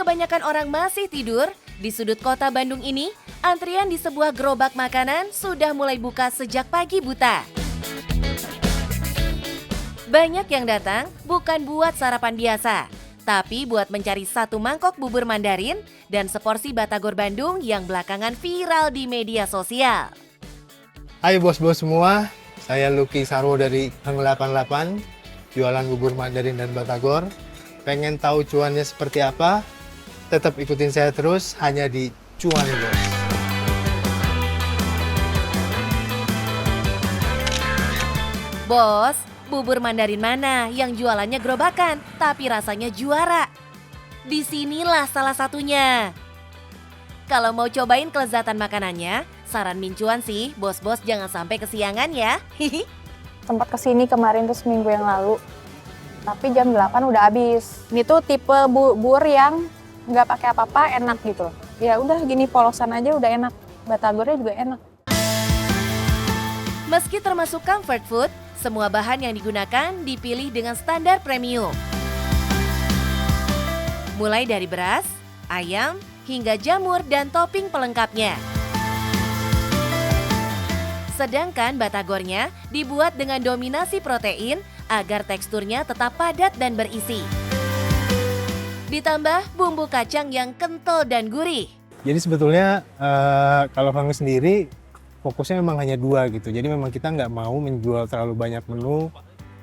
kebanyakan orang masih tidur, di sudut kota Bandung ini, antrian di sebuah gerobak makanan sudah mulai buka sejak pagi buta. Banyak yang datang bukan buat sarapan biasa, tapi buat mencari satu mangkok bubur Mandarin dan seporsi batagor Bandung yang belakangan viral di media sosial. Hai bos-bos semua, saya Lucky Sarwo dari Hang 88, jualan bubur Mandarin dan batagor. Pengen tahu cuannya seperti apa? Tetap ikutin saya terus hanya di Cuan Bos. Bos, bubur Mandarin mana yang jualannya gerobakan tapi rasanya juara? Disinilah salah satunya. Kalau mau cobain kelezatan makanannya, saran Mincuan sih, bos-bos jangan sampai kesiangan ya. Sempat kesini kemarin tuh seminggu yang lalu, tapi jam 8 udah habis. Ini tuh tipe bubur yang nggak pakai apa-apa, enak gitu. Ya udah gini polosan aja udah enak. Batagornya juga enak. Meski termasuk comfort food, semua bahan yang digunakan dipilih dengan standar premium. Mulai dari beras, ayam, hingga jamur dan topping pelengkapnya. Sedangkan batagornya dibuat dengan dominasi protein agar teksturnya tetap padat dan berisi. Ditambah bumbu kacang yang kental dan gurih. Jadi sebetulnya kalau Hang sendiri fokusnya memang hanya dua gitu. Jadi memang kita nggak mau menjual terlalu banyak menu,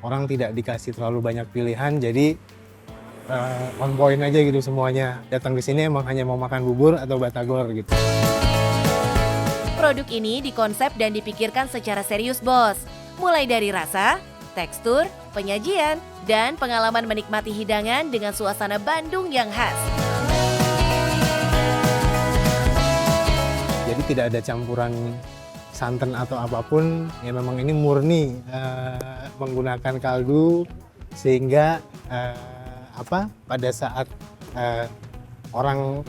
orang tidak dikasih terlalu banyak pilihan. Jadi on point aja gitu semuanya. Datang ke sini emang hanya mau makan bubur atau batagor gitu. Produk ini dikonsep dan dipikirkan secara serius, bos. Mulai dari rasa, tekstur, penyajian, dan pengalaman menikmati hidangan dengan suasana Bandung yang khas. Jadi tidak ada campuran santan atau apapun, ya memang ini murni menggunakan kaldu sehingga pada saat orang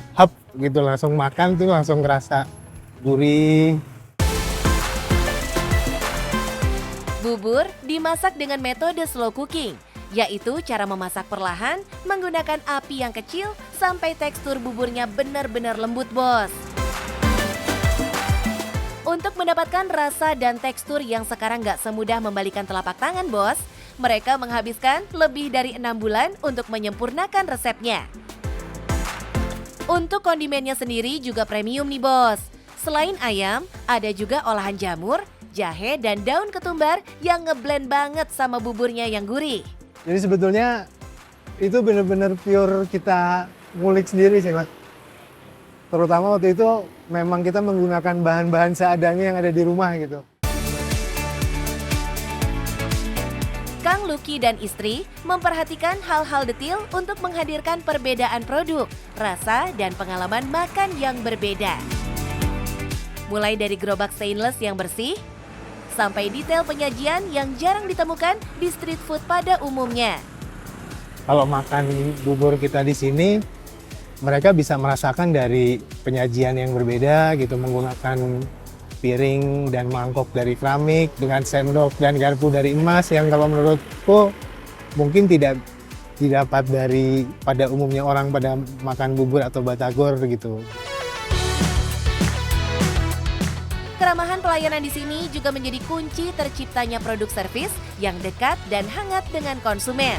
gitu langsung makan tuh langsung ngerasa gurih. Bubur dimasak dengan metode slow cooking, yaitu cara memasak perlahan menggunakan api yang kecil sampai tekstur buburnya benar-benar lembut, bos. Untuk mendapatkan rasa dan tekstur yang sekarang nggak semudah membalikan telapak tangan, bos, mereka menghabiskan lebih dari 6 bulan untuk menyempurnakan resepnya. Untuk kondimennya sendiri juga premium nih, bos. Selain ayam, ada juga olahan jamur, jahe, dan daun ketumbar yang ngeblend banget sama buburnya yang gurih. Jadi sebetulnya itu benar-benar pure kita ngulik sendiri sih, Mas. Terutama waktu itu memang kita menggunakan bahan-bahan seadanya yang ada di rumah gitu. Kang Lucky dan istri memperhatikan hal-hal detail untuk menghadirkan perbedaan produk, rasa, dan pengalaman makan yang berbeda. Mulai dari gerobak stainless yang bersih, sampai detail penyajian yang jarang ditemukan di street food pada umumnya. Kalau makan bubur kita di sini, mereka bisa merasakan dari penyajian yang berbeda gitu, menggunakan piring dan mangkok dari keramik dengan sendok dan garpu dari emas yang kalau menurutku mungkin tidak didapat dari pada umumnya orang pada makan bubur atau batagor gitu. Keramahan pelayanan di sini juga menjadi kunci terciptanya produk servis yang dekat dan hangat dengan konsumen.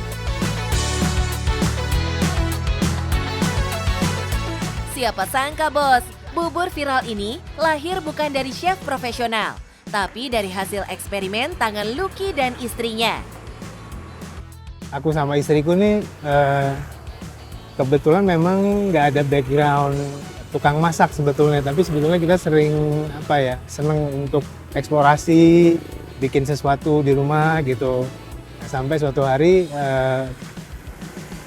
Siapa sangka, bos, bubur viral ini lahir bukan dari chef profesional, tapi dari hasil eksperimen tangan Lucky dan istrinya. Aku sama istriku nih kebetulan memang nggak ada background tukang masak sebetulnya, tapi sebetulnya kita sering seneng untuk eksplorasi, bikin sesuatu di rumah gitu. Sampai suatu hari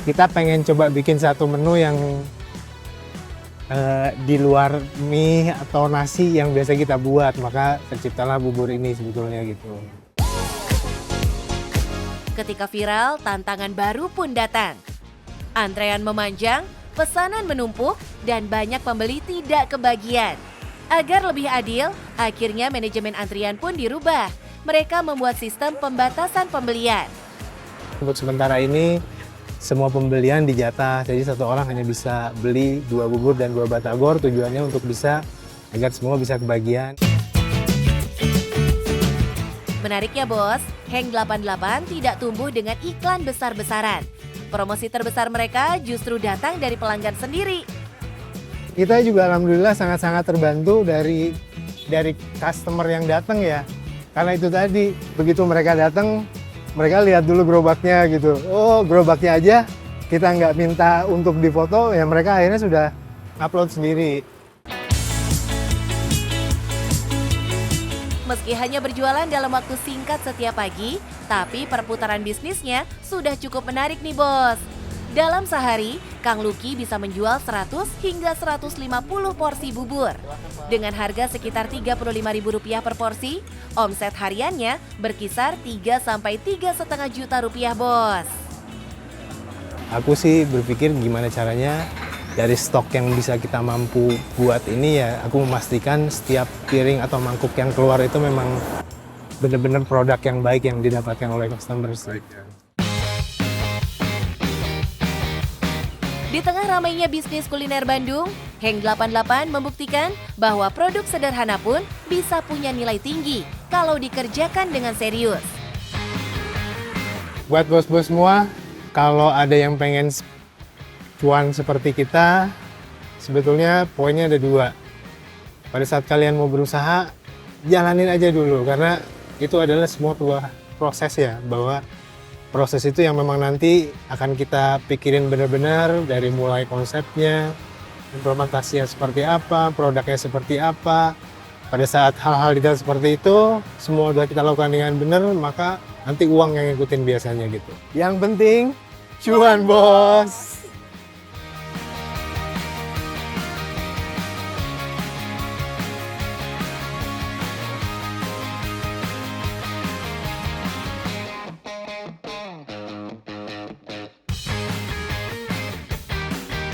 kita pengen coba bikin satu menu yang di luar mie atau nasi yang biasa kita buat, maka terciptalah bubur ini sebetulnya gitu. Ketika viral, tantangan baru pun datang. Antrean memanjang, pesanan menumpuk, dan banyak pembeli tidak kebagian. Agar lebih adil, akhirnya manajemen antrian pun dirubah. Mereka membuat sistem pembatasan pembelian. Untuk sementara ini semua pembelian dijatah, jadi satu orang hanya bisa beli 2 bubur dan 2 batagor, tujuannya untuk bisa agar semua bisa kebagian. Menariknya bos, Heng 88 tidak tumbuh dengan iklan besar-besaran. Promosi terbesar mereka justru datang dari pelanggan sendiri. Kita juga alhamdulillah sangat-sangat terbantu dari customer yang datang ya. Karena itu tadi, begitu mereka datang, mereka lihat dulu gerobaknya gitu. Oh, gerobaknya aja kita nggak minta untuk difoto, ya mereka akhirnya sudah upload sendiri. Meski hanya berjualan dalam waktu singkat setiap pagi, tapi perputaran bisnisnya sudah cukup menarik nih bos. Dalam sehari, Kang Luki bisa menjual 100 hingga 150 porsi bubur. Dengan harga sekitar Rp35.000 per porsi, omset hariannya berkisar 3 sampai 3,5 juta rupiah bos. Aku sih berpikir gimana caranya dari stok yang bisa kita mampu buat ini ya, aku memastikan setiap piring atau mangkuk yang keluar itu memang benar-benar produk yang baik yang didapatkan oleh customer. Di tengah ramainya bisnis kuliner Bandung, Heng 88 membuktikan bahwa produk sederhana pun bisa punya nilai tinggi kalau dikerjakan dengan serius. Buat bos-bos semua, kalau ada yang pengen cuan seperti kita, sebetulnya poinnya ada 2. Pada saat kalian mau berusaha, jalanin aja dulu, karena itu adalah semua proses ya, bahwa proses itu yang memang nanti akan kita pikirin benar-benar dari mulai konsepnya, implementasinya seperti apa, produknya seperti apa. Pada saat hal-hal detail seperti itu, semua udah kita lakukan dengan benar, maka nanti uang yang ngikutin biasanya gitu. Yang penting, cuan bos!